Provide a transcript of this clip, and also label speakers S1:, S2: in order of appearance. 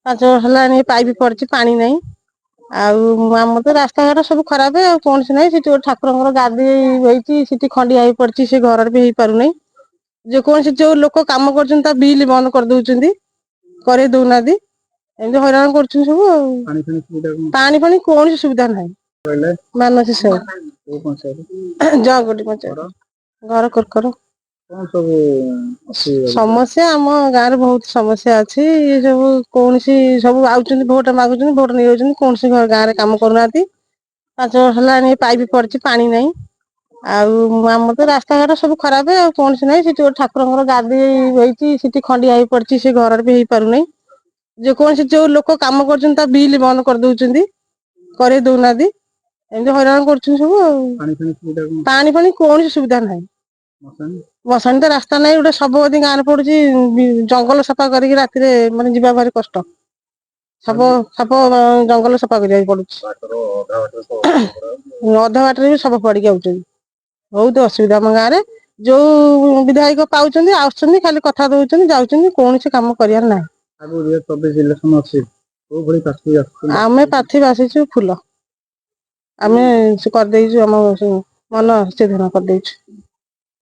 S1: 5 ବର୍ଷ ହେଲାଣି ପାଇପ୍ ପଡିଛି, ପାଣି ନାହିଁ। ଆଉ ଆମର ତ ରାସ୍ତାଘାଟ ସବୁ ଖରାପ, ଆଉ କୌଣସି ନାହିଁ। ସେଠି ଗୋଟେ ଠାକୁରଙ୍କର ଗାଦି ହେଇଛି, ସେଠି ଖଣ୍ଡିଆ ହେଇ ପଡିଛି, ସେ ଘରରେ ବି ହେଇପାରୁନାହିଁ। ଯେକୌଣସି ଯୋଉ ଲୋକ କାମ କରୁଛନ୍ତି ତା ବିଲ ବନ୍ଦ କରିଦଉଛନ୍ତି, କରେଇ ଦଉନାହାନ୍ତି। ଏମିତି ହଇରାଣ କରୁଛନ୍ତି ସବୁ ଆଉ। ପାଣି ଫାଣି କୌଣସି ସୁବିଧା ନାହିଁ। ମାନସୀ ସାହୁ ଜଗଟି ପଞ୍ଚାୟତ, ଘର କୋରକର। ସମସ୍ୟା ଆମ ଗାଁରେ ବହୁତ ସମସ୍ୟା ଅଛି। ଏ ସବୁ କୌଣସି ସବୁ ଆଉଛନ୍ତି ଭୋଟ ମାଗୁଛନ୍ତି, ଭୋଟ ନେଇଯାଉଛନ୍ତି, କୌଣସି ଗାଁରେ କାମ କରୁନାହାନ୍ତି। 5 ବର୍ଷ ହେଲାଣି ପାଇପ୍ ପଡିଛି, ପାଣି ନାହିଁ। ଆଉ ଆମର ତ ରାସ୍ତାଘାଟ ସବୁ ଖରାପ, ଆଉ କୌଣସି ନାହିଁ। ସେଠି ଗୋଟେ ଠାକୁରଙ୍କର ଗାଦି ହେଇଛି, ସେଠି ଖଣ୍ଡିଆ ହେଇ ପଡିଛି, ସେ ଘରରେ ବି ହେଇପାରୁନାହିଁ। ଯେକୌଣସି ଯୋଉ ଲୋକ କାମ କରୁଛନ୍ତି ତା ବିଲ ବନ୍ଦ କରିଦଉଛନ୍ତି, କରେଇ ଦଉନାହାନ୍ତି। ଏମିତି ହଇରାଣ କରୁଛନ୍ତି ସବୁ ଆଉ। ପାଣି ଫାଣି କୌଣସି ସୁବିଧା ନାହିଁ। ମଶାଣି ତ ରାସ୍ତା ନାହିଁ, ଗୋଟେ ଶବ ଗାଁ ରେ ପଡୁଛି। ଜଙ୍ଗଲ ସଫା କରିକି ରାତିରେ ମାନେ ଯିବା ଭାରି କଷ୍ଟ। ସାପ ଜଙ୍ଗଲ ସଫା କରିବାକୁ ପଡୁଛି। ଅଧା ବାଟରେ ବି ସାପ ପଡିକି ଆଉଛନ୍ତି। ବହୁତ ଅସୁବିଧା ଆମ ଗାଁରେ। ଯୋଉ ବିଧାୟକ ପାଉଛନ୍ତି ଆସୁଛନ୍ତି, ଖାଲି କଥା ଦଉଛନ୍ତି, ଯାଉଛନ୍ତି, କୌଣସି କାମ କରିବାର ନାହିଁ। ଆମେ ପ୍ରାର୍ଥୀ ବାଛିଛୁ ଫୁଲ। ଆମେ କରିଦେଇଛୁ, ଆମ ମନ ସ୍ଥିର କରିଦେଇଛୁ।